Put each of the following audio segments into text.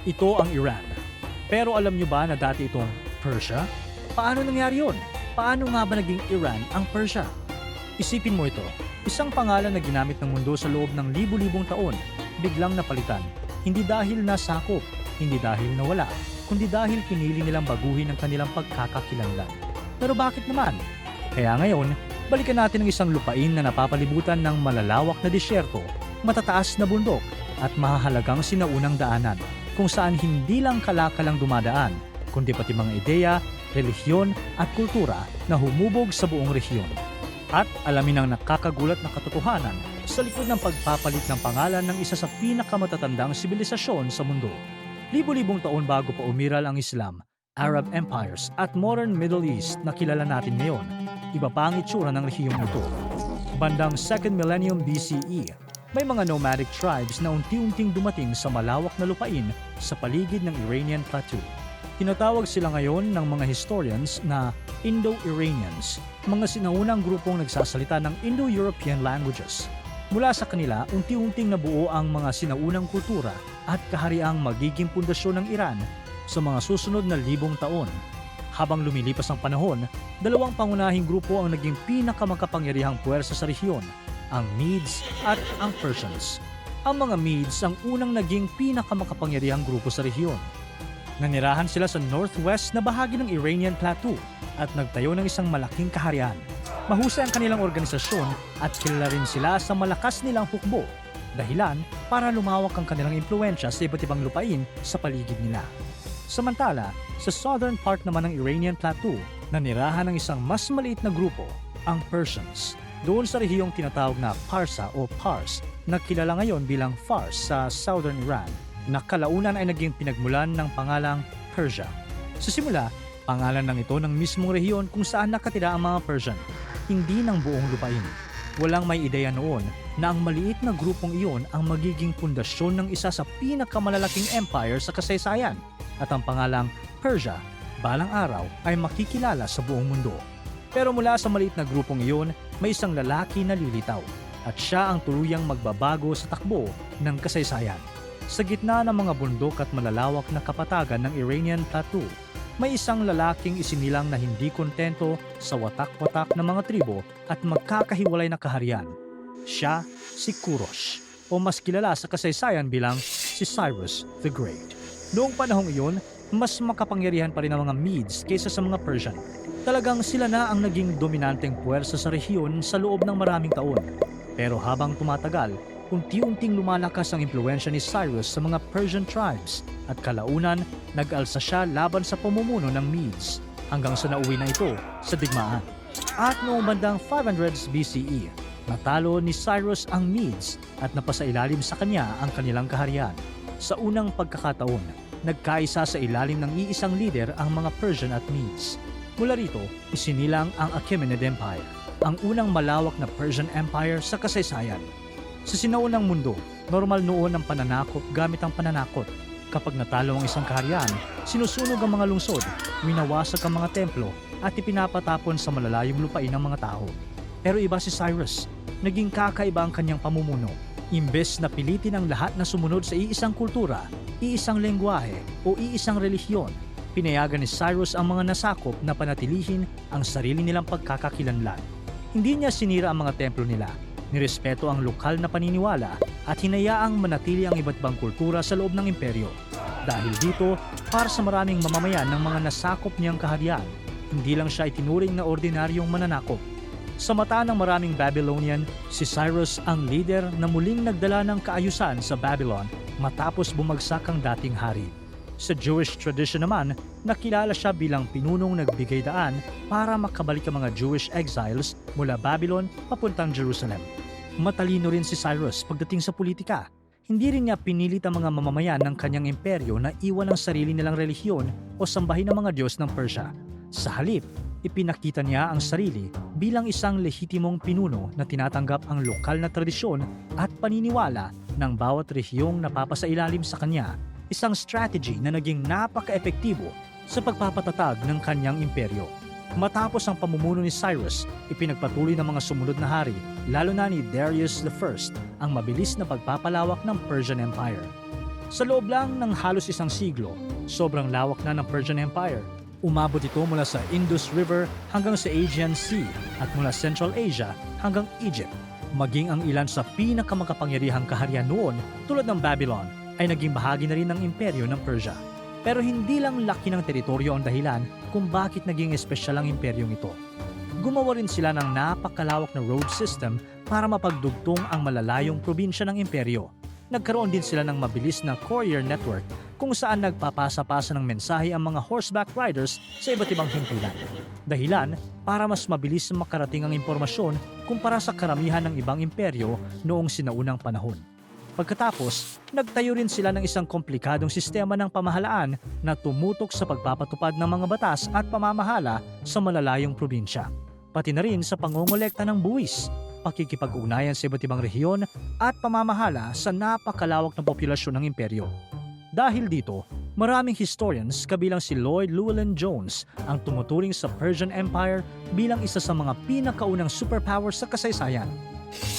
Ito ang Iran. Pero alam nyo ba na dati itong Persia? Paano nangyari yun? Paano nga ba naging Iran ang Persia? Isipin mo ito, isang pangalan na ginamit ng mundo sa loob ng libu-libong taon, biglang napalitan. Hindi dahil nasakop, hindi dahil nawala, kundi dahil pinili nilang baguhin ang kanilang pagkakakilanlan. Pero bakit naman? Kaya ngayon, balikan natin ang isang lupain na napapalibutan ng malalawak na disyerto, matataas na bundok, at mahahalagang sinaunang daanan, kung saan hindi lang kalakalang dumadaan, kundi pati mga ideya, relihiyon at kultura na humubog sa buong rehiyon. At alamin ang nakakagulat na katotohanan sa likod ng pagpapalit ng pangalan ng isa sa pinakamatatandang sibilisasyon sa mundo. Libo-libong taon bago pa umiral ang Islam, Arab empires at modern Middle East na kilala natin ngayon, iba pa ang itsura ng rehiyong ito. Bandang 2nd millennium BCE, may mga nomadic tribes na unti-unting dumating sa malawak na lupain sa paligid ng Iranian Plateau. Tinatawag sila ngayon ng mga historians na Indo-Iranians, mga sinaunang grupong nagsasalita ng Indo-European languages. Mula sa kanila, unti-unting nabuo ang mga sinaunang kultura at kahariang magiging pundasyon ng Iran sa mga susunod na libong taon. Habang lumilipas ang panahon, dalawang pangunahing grupo ang naging pinakamakapangyarihang puwersa sa rehiyon, ang Medes at ang Persians. Ang mga Medes ang unang naging pinakamakapangyarihang grupo sa rehiyon. Nanirahan sila sa northwest na bahagi ng Iranian Plateau at nagtayo ng isang malaking kaharian. Mahusay ang kanilang organisasyon at kilala rin sila sa malakas nilang hukbo, dahilan para lumawak ang kanilang impluensya sa iba't ibang lupain sa paligid nila. Samantala, sa southern part naman ng Iranian Plateau, nanirahan ng isang mas maliit na grupo, ang Persians. Doon sa rehiyong tinatawag na Parsa o Pars, na kilala ngayon bilang Fars sa southern Iran, na kalaunan ay naging pinagmulan ng pangalang Persia. Sa simula, pangalan ng ito ng mismong rehiyon kung saan nakatira ang mga Persian, hindi ng buong lupain. Walang may ideya noon na ang maliit na grupong iyon ang magiging pundasyon ng isa sa pinakamalalaking empire sa kasaysayan, at ang pangalang Persia, balang araw ay makikilala sa buong mundo. Pero mula sa maliit na grupong iyon, may isang lalaki na lilitaw, at siya ang tuluyang magbabago sa takbo ng kasaysayan. Sa gitna ng mga bundok at malalawak na kapatagan ng Iranian Plateau, may isang lalaking isinilang na hindi kontento sa watak-watak ng mga tribo at magkakahiwalay na kaharian. Siya si Kurosh, o mas kilala sa kasaysayan bilang si Cyrus the Great. Noong panahong iyon, mas makapangyarihan pa rin ang mga Medes kaysa sa mga Persian. Talagang sila na ang naging dominanteng puwersa sa rehiyon sa loob ng maraming taon. Pero habang tumatagal, unti-unting lumalakas ang impluensya ni Cyrus sa mga Persian tribes at kalaunan nag-alsa siya laban sa pamumuno ng Medes hanggang sa nauwi na ito sa digmaan. At noong bandang 500s BCE, natalo ni Cyrus ang Medes at napasailalim sa kanya ang kanilang kaharian. Sa unang pagkakataon, nagkaisa sa ilalim ng iisang lider ang mga Persian at Medes. Mula rito, isinilang ang Achaemenid Empire, ang unang malawak na Persian Empire sa kasaysayan. Sa sinaunang mundo, normal noon ang pananakop gamit ang pananakot. Kapag natalo ang isang kaharian, sinusunog ang mga lungsod, winawasak ang mga templo at ipinapatapon sa malalayong lupain ng mga tao. Pero iba si Cyrus, naging kakaiba ang kanyang pamumuno. Imbes na pilitin ang lahat na sumunod sa iisang kultura, iisang lengguwahe o iisang relihiyon, pinayagan ni Cyrus ang mga nasakop na panatilihin ang sarili nilang pagkakakilanlan. Hindi niya sinira ang mga templo nila, nirespeto ang lokal na paniniwala at hinayaang manatili ang iba't ibang kultura sa loob ng imperyo. Dahil dito, para sa maraming mamamayan ng mga nasakop niyang kaharian, hindi lang siya itinuring na ordinaryong mananakop. Sa mata ng maraming Babylonian, si Cyrus ang leader na muling nagdala ng kaayusan sa Babylon matapos bumagsak ang dating hari. Sa Jewish tradition naman, nakilala siya bilang pinunong nagbigay daan para makabalik ang mga Jewish exiles mula Babylon papuntang Jerusalem. Matalino rin si Cyrus pagdating sa politika. Hindi rin niya pinilit ang mga mamamayan ng kanyang imperyo na iwan ang sarili nilang relihiyon o sambahin ang mga Diyos ng Persia. Sa halip, ipinakita niya ang sarili bilang isang lehitimong pinuno na tinatanggap ang lokal na tradisyon at paniniwala ng bawat rehiyong napapasailalim sa kanya, isang strategy na naging napaka-epektibo sa pagpapatatag ng kanyang imperyo. Matapos ang pamumuno ni Cyrus, ipinagpatuloy ng mga sumunod na hari, lalo na ni Darius I, ang mabilis na pagpapalawak ng Persian Empire. Sa loob lang ng halos isang siglo, sobrang lawak na ng Persian Empire. Umabot ito mula sa Indus River hanggang sa Aegean Sea at mula Central Asia hanggang Egypt. Maging ang ilan sa pinakamakapangyarihang kaharian noon tulad ng Babylon ay naging bahagi na rin ng imperyo ng Persia. Pero hindi lang laki ng teritoryo ang dahilan kung bakit naging espesyal ang imperyong ito. Gumawa rin sila ng napakalawak na road system para mapagdugtong ang malalayong probinsya ng imperyo. Nagkaroon din sila ng mabilis na courier network kung saan nagpapasa-pasa ng mensahe ang mga horseback riders sa iba't ibang himpilan. Dahilan para mas mabilis makarating ang impormasyon kumpara sa karamihan ng ibang imperyo noong sinaunang panahon. Pagkatapos, nagtayo rin sila ng isang komplikadong sistema ng pamahalaan na tumutok sa pagpapatupad ng mga batas at pamamahala sa malalayong probinsya. Pati na rin sa pangongolekta ng buwis, pakikipag-ugnayan sa iba't ibang rehiyon at pamamahala sa napakalawak na populasyon ng imperyo. Dahil dito, maraming historians kabilang si Lloyd Llewellyn Jones ang tumuturing sa Persian Empire bilang isa sa mga pinakaunang superpower sa kasaysayan.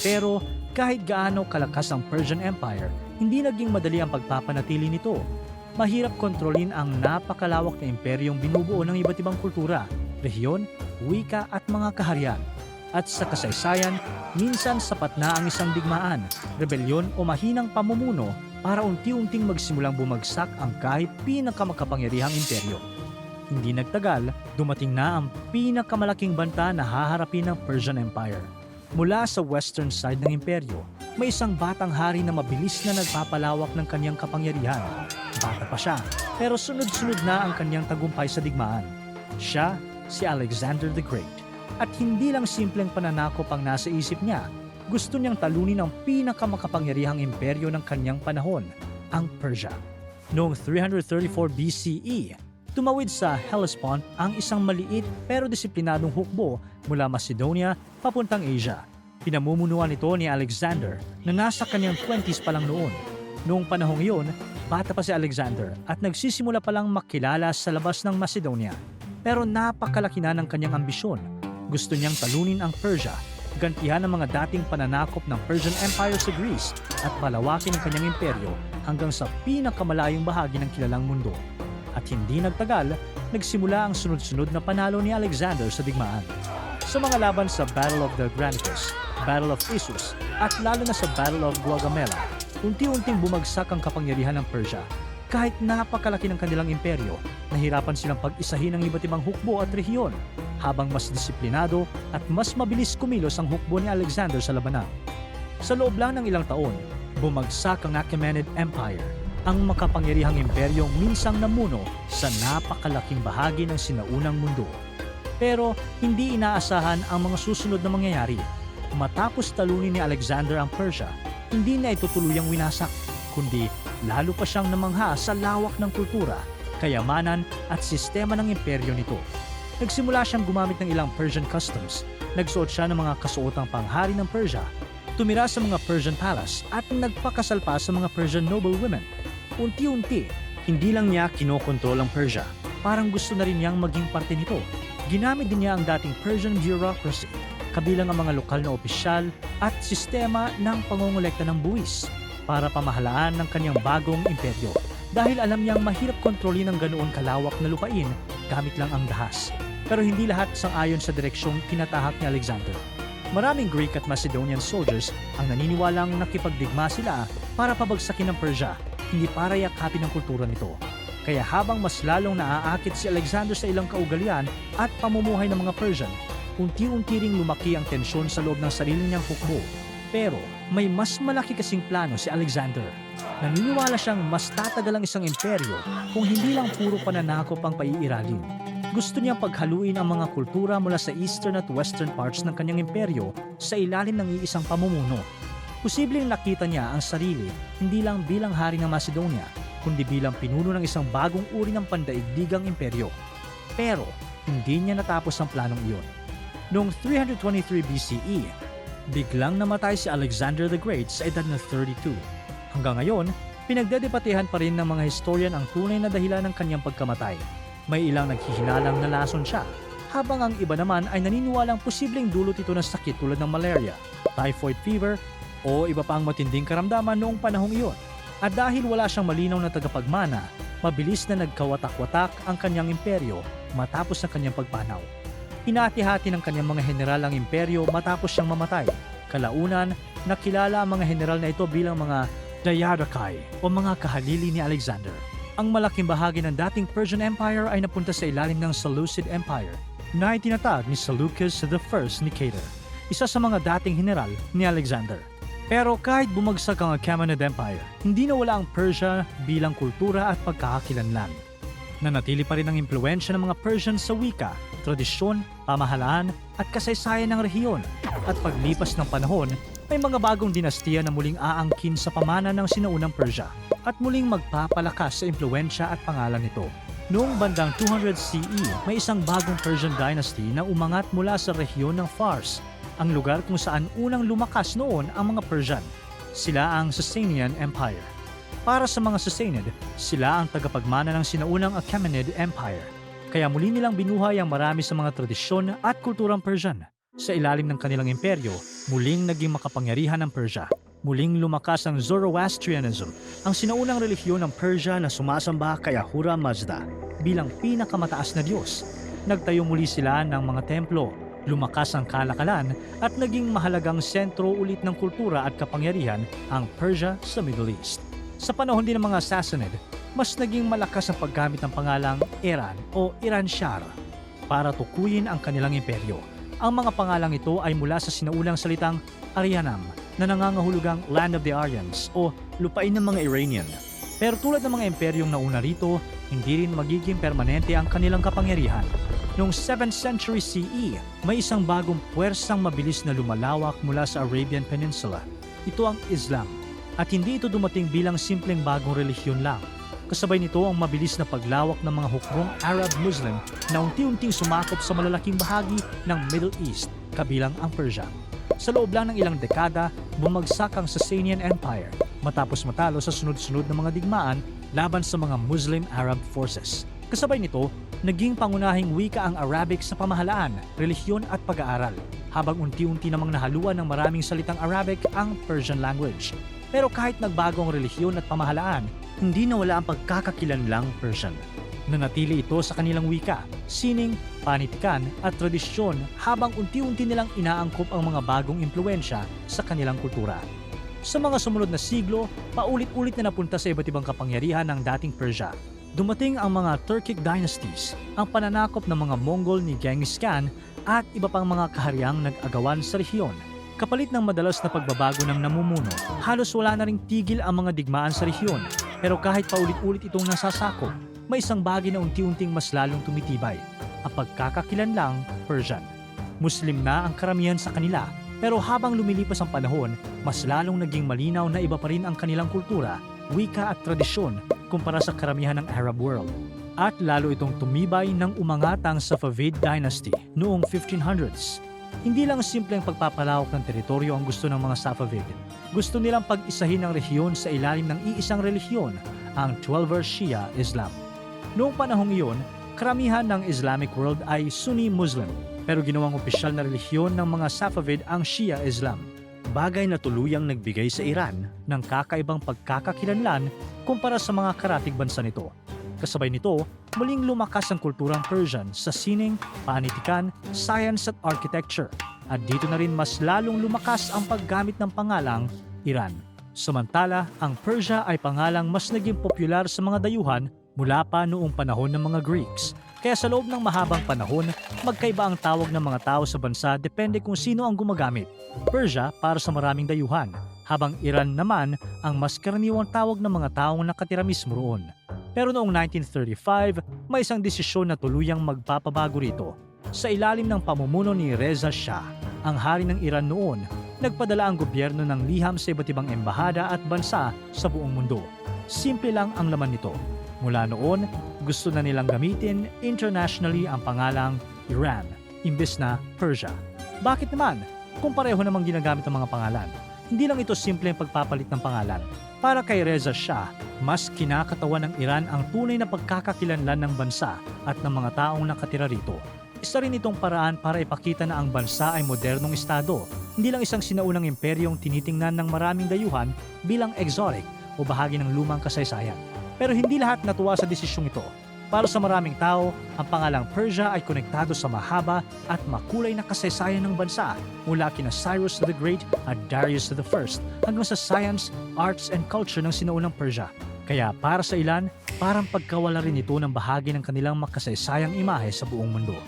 Pero kahit gaano kalakas ang Persian Empire, hindi naging madali ang pagpapanatili nito. Mahirap kontrolin ang napakalawak na imperyong binubuo ng iba't ibang kultura, rehiyon, wika at mga kaharian. At sa kasaysayan, minsan sapat na ang isang digmaan, rebelyon o mahinang pamumuno para unti-unting magsimulang bumagsak ang kahit pinakamakapangyarihang imperyo. Hindi nagtagal, dumating na ang pinakamalaking banta na haharapin ng Persian Empire. Mula sa western side ng imperyo, may isang batang hari na mabilis na nagpapalawak ng kanyang kapangyarihan. Bata pa siya, pero sunod-sunod na ang kanyang tagumpay sa digmaan. Siya si Alexander the Great. At hindi lang simpleng pananakop ang nasa isip niya, gusto niyang talunin ang pinakamakapangyarihang imperyo ng kanyang panahon, ang Persia. Noong 334 BCE, tumawid sa Hellespont ang isang maliit pero disiplinadong hukbo mula Macedonia papuntang Asia. Pinamumunuan ito ni Alexander na nasa kanyang 20s pa lang noon. Noong panahong iyon, bata pa si Alexander at nagsisimula pa lang makilala sa labas ng Macedonia. Pero napakalaki na ng kanyang ambisyon. Gusto niyang talunin ang Persia, gantihan ang mga dating pananakop ng Persian Empire sa Greece at palawakin ang kanyang imperyo hanggang sa pinakamalayong bahagi ng kilalang mundo. At hindi nagtagal, nagsimula ang sunod-sunod na panalo ni Alexander sa digmaan. Sa mga laban sa Battle of the Granicus, Battle of Issus, at lalo na sa Battle of Gaugamela, unti-unting bumagsak ang kapangyarihan ng Persia. Kahit napakalaki ng kanilang imperyo, nahirapan silang pag-isahin ang iba't ibang hukbo at rehiyon, habang mas disiplinado at mas mabilis kumilos ang hukbo ni Alexander sa labanan. Sa loob lang ng ilang taon, bumagsak ang Achaemenid Empire, ang makapangyarihang imperyong minsang namuno sa napakalaking bahagi ng sinaunang mundo. Pero hindi inaasahan ang mga susunod na mangyayari. Matapos talunin ni Alexander ang Persia, hindi na ito tuluyang winasak, kundi lalo pa siyang namangha sa lawak ng kultura, kayamanan at sistema ng imperyo nito. Nagsimula siyang gumamit ng ilang Persian customs, nagsuot siya ng mga kasuotang panghari ng Persia, tumira sa mga Persian palace at nagpakasal pa sa mga Persian noble women. Unti-unti, hindi lang niya kinokontrol ang Persia, parang gusto na rin niyang maging parte nito. Ginamit din niya ang dating Persian bureaucracy, kabilang ang mga lokal na opisyal at sistema ng pangongolekta ng buwis para pamahalaan ng kanyang bagong imperyo. Dahil alam niyang mahirap kontrolin ng ganoon kalawak na lupain gamit lang ang dahas. Pero hindi lahat sang-ayon sa direksyong tinatahak ni Alexander. Maraming Greek at Macedonian soldiers ang naniniwalang nakipagdigma sila para pabagsakin ng Persia, hindi para yakapin ang kultura nito. Kaya habang mas lalong naaakit si Alexander sa ilang kaugalian at pamumuhay ng mga Persian, unti-unti ring lumaki ang tensyon sa loob ng sarili niyang hukbo. Pero may mas malaki kasing plano si Alexander. Naniniwala siyang mas tatagal ang isang imperyo kung hindi lang puro pananakop ang paiiralin. Gusto niyang paghaluin ang mga kultura mula sa eastern at western parts ng kanyang imperyo sa ilalim ng iisang pamumuno. Posibleng nakita niya ang sarili hindi lang bilang hari ng Macedonia, kundi bilang pinuno ng isang bagong uri ng pandaigdigang imperyo. Pero hindi niya natapos ang planong iyon. Noong 323 BCE, biglang namatay si Alexander the Great sa edad na 32. Hanggang ngayon, pinagdedebatehan pa rin ng mga historian ang tunay na dahilan ng kanyang pagkamatay. May ilang naghihinalang na lason siya, habang ang iba naman ay naniniwalang posibleng dulot ito ng sakit tulad ng malaria, typhoid fever, o iba pang matinding karamdaman noong panahong iyon. At dahil wala siyang malinaw na tagapagmana, mabilis na nagkawatak-watak ang kanyang imperyo matapos ang kanyang pagpanaw. Hinati-hati ng kanyang mga general ang imperyo matapos siyang mamatay. Kalaunan, nakilala ang mga general na ito bilang mga Diadochi o mga kahalili ni Alexander. Ang malaking bahagi ng dating Persian Empire ay napunta sa ilalim ng Seleucid Empire na itinatag ni Seleucus I Nicator, isa sa mga dating general ni Alexander. Pero kahit bumagsak ang Achaemenid Empire, hindi nawala ang Persia bilang kultura at pagkakakilanlan. Nanatili pa rin ang impluwensya ng mga Persian sa wika, tradisyon, pamahalaan at kasaysayan ng rehiyon. At paglipas ng panahon, may mga bagong dinastiya na muling aangkin sa pamana ng sinaunang Persia at muling magpapalakas sa impluwensya at pangalan nito. Noong bandang 200 CE, may isang bagong Persian dynasty na umangat mula sa rehiyon ng Fars, ang lugar kung saan unang lumakas noon ang mga Persian. Sila ang Sasanian Empire. Para sa mga Sassanid, sila ang tagapagmana ng sinaunang Achaemenid Empire. Kaya muli nilang binuhay ang marami sa mga tradisyon at kulturang Persian. Sa ilalim ng kanilang imperyo, muling naging makapangyarihan ang Persia. Muling lumakas ang Zoroastrianism, ang sinaunang relihiyon ng Persia na sumasamba kay Ahura Mazda bilang pinakamataas na Diyos. Nagtayo muli sila ng mga templo, lumakas ang kalakalan at naging mahalagang sentro ulit ng kultura at kapangyarihan ang Persia sa Middle East. Sa panahon din ng mga Sassanid, mas naging malakas ang paggamit ng pangalang Iran o Iran-Shar para tukuyin ang kanilang imperyo. Ang mga pangalang ito ay mula sa sinaulang salitang Aryanam na nangangahulugang Land of the Aryans o lupain ng mga Iranian. Pero tulad ng mga imperyong nauna rito, hindi rin magiging permanente ang kanilang kapangyarihan. Noong 7th century CE, may isang bagong puwersang mabilis na lumalawak mula sa Arabian Peninsula. Ito ang Islam. At hindi ito dumating bilang simpleng bagong relihiyon lang. Kasabay nito ang mabilis na paglawak ng mga hukrong Arab-Muslim na unti-unting sumakop sa malalaking bahagi ng Middle East, kabilang ang Persia. Sa loob lang ng ilang dekada, bumagsak ang Sasanian Empire matapos matalo sa sunod-sunod na mga digmaan laban sa mga Muslim-Arab forces. Kasabay nito, naging pangunahing wika ang Arabic sa pamahalaan, relihiyon at pag-aaral, habang unti-unti namang nahaluan ng maraming salitang Arabic ang Persian language. Pero kahit nagbago ang relihiyon at pamahalaan, hindi nawala ang pagkakakilanlang Persian. Nanatili ito sa kanilang wika, sining, panitikan at tradisyon habang unti-unti nilang inaangkop ang mga bagong impluwensya sa kanilang kultura. Sa mga sumunod na siglo, paulit-ulit na napunta sa iba't ibang kapangyarihan ng dating Persia. Dumating ang mga Turkic dynasties, ang pananakop ng mga Mongol ni Genghis Khan at iba pang mga kahariang nag-agawan sa rehiyon. Kapalit ng madalas na pagbabago ng namumuno, halos wala na ring tigil ang mga digmaan sa rehiyon. Pero kahit paulit-ulit itong nasasakop, may isang bagay na unti-unting mas lalong tumitibay, ang pagkakakilanlang Persian. Muslim na ang karamihan sa kanila, pero habang lumilipas ang panahon, mas lalong naging malinaw na iba pa rin ang kanilang kultura, wika at tradisyon kumpara sa karamihan ng Arab world. At lalo itong tumibay ng umangatang Safavid Dynasty noong 1500s. Hindi lang simpleng pagpapalawak ng teritoryo ang gusto ng mga Safavid. Gusto nilang pag-isahin ang rehiyon sa ilalim ng iisang relihiyon, ang 12-verse Shia Islam. Noong panahong iyon, karamihan ng Islamic world ay Sunni Muslim, pero ginawang opisyal na relihiyon ng mga Safavid ang Shia Islam. Bagay na tuluyang nagbigay sa Iran ng kakaibang pagkakakilanlan kumpara sa mga karatig bansa nito. Kasabay nito, muling lumakas ang kulturang Persian sa sining, panitikan, science at architecture. At dito na rin mas lalong lumakas ang paggamit ng pangalang Iran. Samantala, ang Persia ay pangalang mas naging popular sa mga dayuhan mula pa noong panahon ng mga Greeks. Kaya sa loob ng mahabang panahon, magkaiba ang tawag ng mga tao sa bansa depende kung sino ang gumagamit. Persia para sa maraming dayuhan, habang Iran naman ang mas karaniwang tawag ng mga taong nakatira mismo roon. Pero noong 1935, may isang desisyon na tuluyang magpapabago rito. Sa ilalim ng pamumuno ni Reza Shah, ang hari ng Iran noon, nagpadala ang gobyerno ng liham sa iba't ibang embahada at bansa sa buong mundo. Simple lang ang laman nito. Mula noon, gusto na nilang gamitin internationally ang pangalang Iran, imbes na Persia. Bakit naman? Kung pareho namang ginagamit ang mga pangalan. Hindi lang ito simpleng pagpapalit ng pangalan. Para kay Reza Shah, mas kinakatawan ng Iran ang tunay na pagkakakilanlan ng bansa at ng mga taong nakatira rito. Isa rin itong paraan para ipakita na ang bansa ay modernong estado, hindi lang isang sinaunang imperyong tinitingnan ng maraming dayuhan bilang exotic o bahagi ng lumang kasaysayan. Pero hindi lahat natuwa sa desisyong ito. Para sa maraming tao, ang pangalang Persia ay konektado sa mahaba at makulay na kasaysayan ng bansa mula kina Cyrus the Great at Darius the First hanggang sa science, arts and culture ng sinaunang Persia. Kaya para sa ilan, parang pagkawala rin ito ng bahagi ng kanilang makasaysayang imahe sa buong mundo.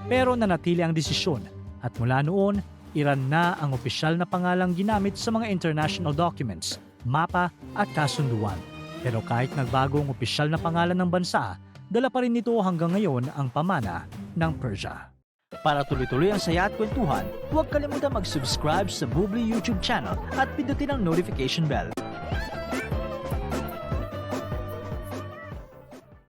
Pero nanatili ang desisyon at mula noon, Iran na ang opisyal na pangalang ginamit sa mga international documents, mapa at kasunduan. Pero kahit nagbago ang opisyal na pangalan ng bansa, dala pa rin nito hanggang ngayon ang pamana ng Persia. Para tuloy-tuloy ang saya at kwentuhan, huwag kalimutan mag-subscribe sa Bubbly YouTube channel at pindutin ang notification bell.